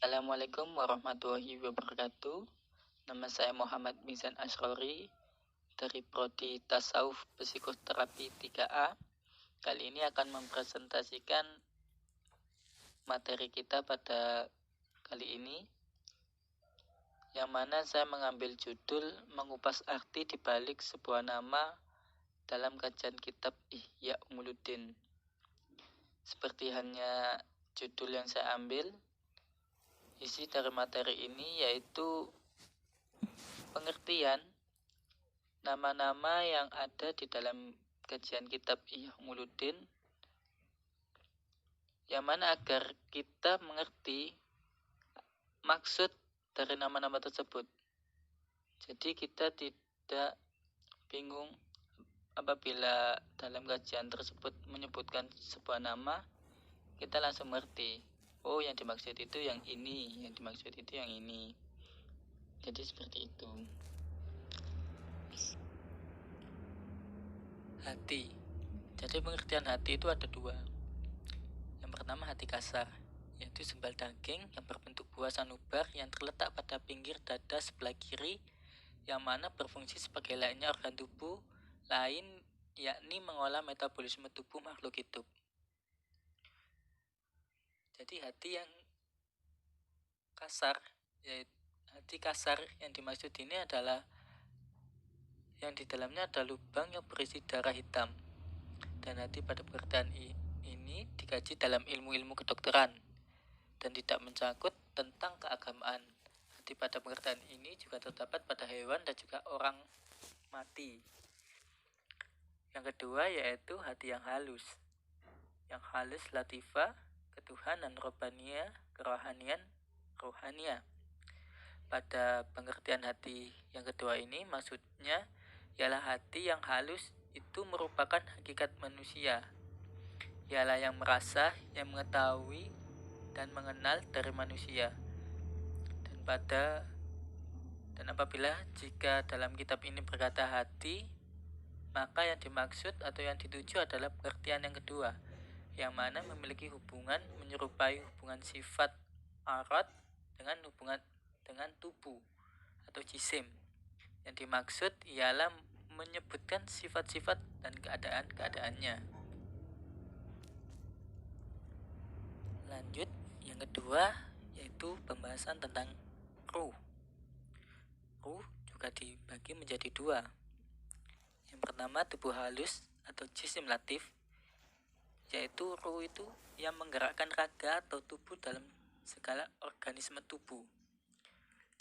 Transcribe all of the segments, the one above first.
Assalamualaikum warahmatullahi wabarakatuh. Nama saya Muhammad Mizan Asrori dari Prodi Tasawuf Psikoterapi 3A. Kali ini akan mempresentasikan materi kita pada kali ini, yang mana saya mengambil judul mengupas arti dibalik sebuah nama dalam kajian kitab Ihya Ulumuddin. Seperti hanya judul yang saya ambil, isi dari materi ini yaitu pengertian nama-nama yang ada di dalam kajian kitab Ihya Ulumuddin, yang mana agar kita mengerti maksud dari nama-nama tersebut. Jadi kita tidak bingung apabila dalam kajian tersebut menyebutkan sebuah nama, kita langsung mengerti, oh yang dimaksud itu yang ini, yang dimaksud itu yang ini. Jadi seperti itu. Hati. Jadi pengertian hati itu ada dua. Yang pertama hati kasar, yaitu sembal daging yang berbentuk buah sanubar yang terletak pada pinggir dada sebelah kiri, yang mana berfungsi sebagai lainnya organ tubuh lain, yakni mengolah metabolisme tubuh makhluk hidup. Jadi hati yang kasar, yaitu hati kasar yang dimaksud ini adalah yang di dalamnya ada lubang yang berisi darah hitam. Dan hati pada pengertian ini dikaji dalam ilmu-ilmu kedokteran dan tidak mencangkut tentang keagamaan. Hati pada pengertian ini juga terdapat pada hewan dan juga orang mati. Yang kedua yaitu hati yang halus. Yang halus latifah, ketuhanan rohania, kerohanian, rohania. Pada pengertian hati yang kedua ini maksudnya ialah hati yang halus itu merupakan hakikat manusia. Ialah yang merasa, yang mengetahui dan mengenal dari manusia. Dan apabila jika dalam kitab ini berkata hati, maka yang dimaksud atau yang dituju adalah pengertian yang kedua, yang mana memiliki hubungan menyerupai hubungan sifat arat dengan hubungan dengan tubuh atau jisim. Yang dimaksud ialah menyebutkan sifat-sifat dan keadaan-keadaannya. Lanjut, yang kedua yaitu pembahasan tentang ruh. Ruh juga dibagi menjadi dua. Yang pertama tubuh halus atau jisim latif, yaitu ruh itu yang menggerakkan raga atau tubuh dalam segala organisme tubuh.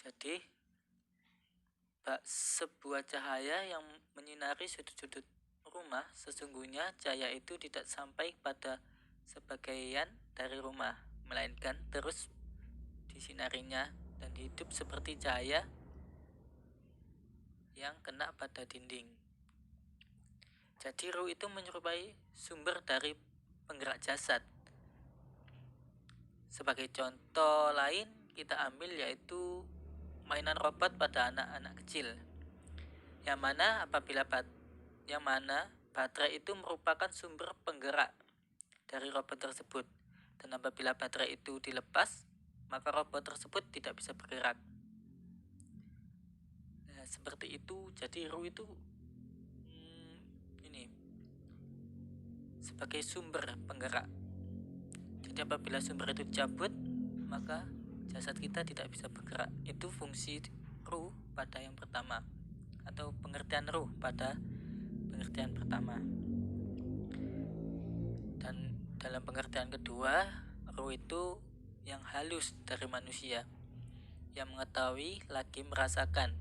Jadi sebuah cahaya yang menyinari sudut-sudut rumah, sesungguhnya cahaya itu tidak sampai pada sebagian dari rumah, melainkan terus disinarinya dan hidup seperti cahaya yang kena pada dinding. Jadi ruh itu menyerupai sumber dari penggerak jasad. Sebagai contoh lain kita ambil yaitu mainan robot pada anak-anak kecil, yang mana baterai itu merupakan sumber penggerak dari robot tersebut, dan apabila baterai itu dilepas, maka robot tersebut tidak bisa bergerak. Nah, seperti itu. Jadi ruh itu sebagai sumber penggerak. Jadi apabila sumber itu dicabut, maka jasad kita tidak bisa bergerak. Itu fungsi ruh pada yang pertama, atau pengertian ruh pada pengertian pertama. Dan dalam pengertian kedua, ruh itu yang halus dari manusia, yang mengetahui lagi merasakan,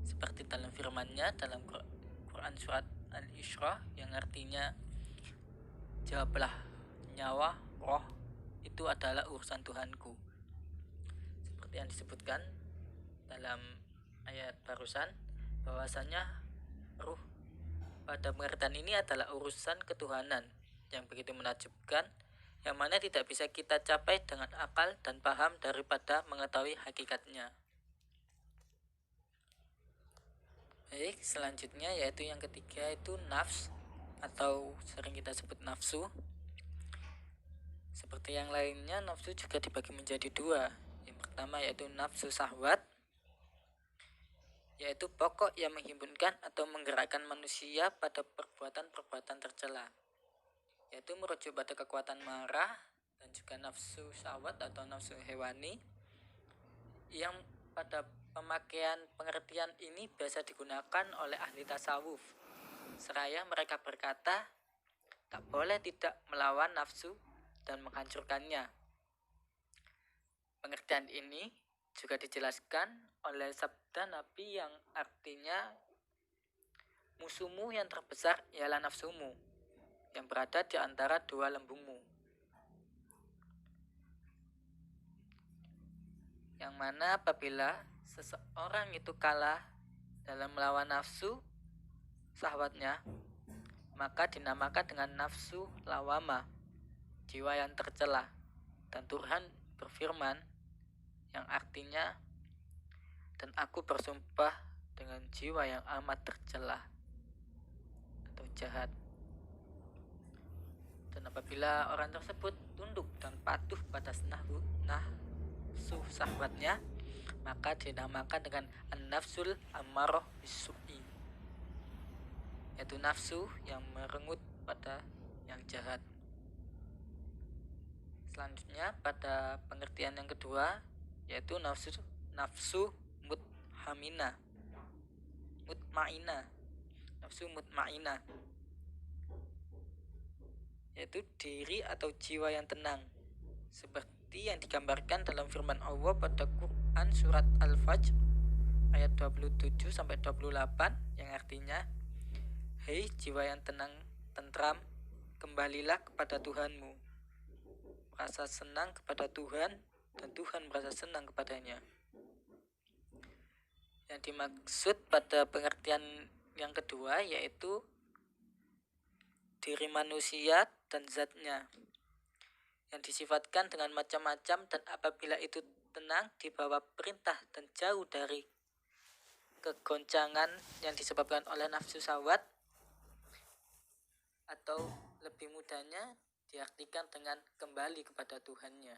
seperti dalam firman-Nya dalam Quran surat Al-Isra yang artinya, jawablah nyawa, roh itu adalah urusan Tuhanku. Seperti yang disebutkan dalam ayat barusan, bahwasanya ruh pada pengertian ini adalah urusan ketuhanan yang begitu menakjubkan, yang mana tidak bisa kita capai dengan akal dan paham daripada mengetahui hakikatnya. Baik, selanjutnya yaitu yang ketiga itu nafs, atau sering kita sebut nafsu. Seperti yang lainnya, nafsu juga dibagi menjadi dua, Yang pertama yaitu nafsu syahwat, yaitu pokok yang menghimpunkan atau menggerakkan manusia pada perbuatan-perbuatan tercela, yaitu merujuk pada kekuatan marah, dan juga nafsu syahwat atau nafsu hewani, yang pada pemakaian pengertian ini biasa digunakan oleh ahli tasawuf. Seraya mereka berkata, tak boleh tidak melawan nafsu dan menghancurkannya. Pengertian ini juga dijelaskan oleh sabda Nabi yang artinya, musuhmu yang terbesar ialah nafsumu, yang berada di antara dua lembungmu. Yang mana apabila seseorang itu kalah dalam melawan nafsu syahwatnya, maka dinamakan dengan nafsu lawamah, jiwa yang tercela. Dan Tuhan berfirman yang artinya, dan aku bersumpah dengan jiwa yang amat tercela atau jahat. Dan apabila orang tersebut tunduk dan patuh pada nafsu syahwatnya, maka dinamakan dengan an-nafsul ammarah bis-su'i, yaitu nafsu yang merenggut pada yang jahat. Selanjutnya pada pengertian yang kedua, yaitu nafsu mutmainah, nafsu mutmainah, yaitu diri atau jiwa yang tenang, seperti yang digambarkan dalam firman Allah pada Quran surat Al-Fajr ayat 27-28, yang artinya, hei jiwa yang tenang, tentram, kembalilah kepada Tuhanmu, merasa senang kepada Tuhan, dan Tuhan merasa senang kepadanya. Yang dimaksud pada pengertian yang kedua yaitu diri manusia dan zatnya, yang disifatkan dengan macam-macam, dan apabila itu tenang di bawah perintah dan jauh dari kegoncangan yang disebabkan oleh nafsu syahwat, atau lebih mudahnya diartikan dengan kembali kepada Tuhannya.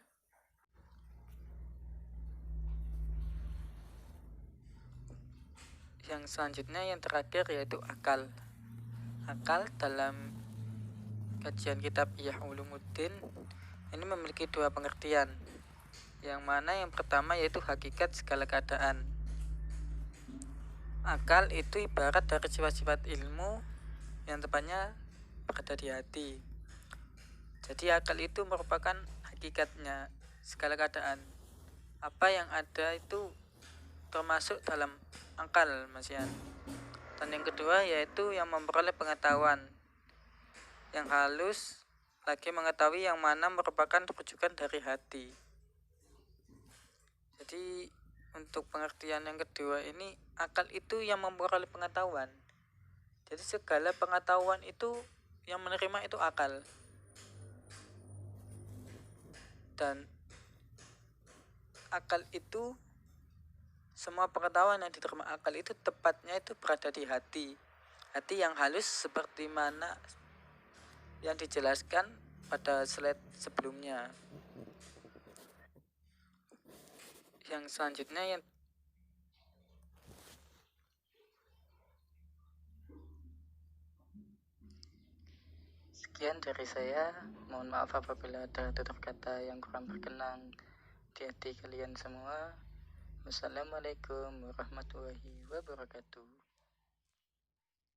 Yang selanjutnya yang terakhir yaitu akal. Akal dalam kajian kitab Ihya Ulumuddin ini memiliki dua pengertian. Yang mana yang pertama yaitu hakikat segala keadaan. Akal itu ibarat dari sifat-sifat ilmu yang tepatnya berada di hati. Jadi akal itu merupakan hakikatnya segala keadaan. Apa yang ada itu termasuk dalam akal, Mas Yan. Dan yang kedua yaitu yang memperoleh pengetahuan yang halus, lagi mengetahui yang mana merupakan rujukan dari hati. Jadi untuk pengertian yang kedua ini, akal itu yang memperoleh pengetahuan. Jadi segala pengetahuan itu yang menerima itu akal. Dan akal itu, semua pengetahuan yang diterima akal itu tepatnya itu berada di hati. Hati yang halus seperti mana yang dijelaskan pada slide sebelumnya. Yang selanjutnya yang sekian dari saya. Mohon maaf apabila ada tutur kata yang kurang berkenan di hati kalian semua. Wassalamualaikum warahmatullahi wabarakatuh.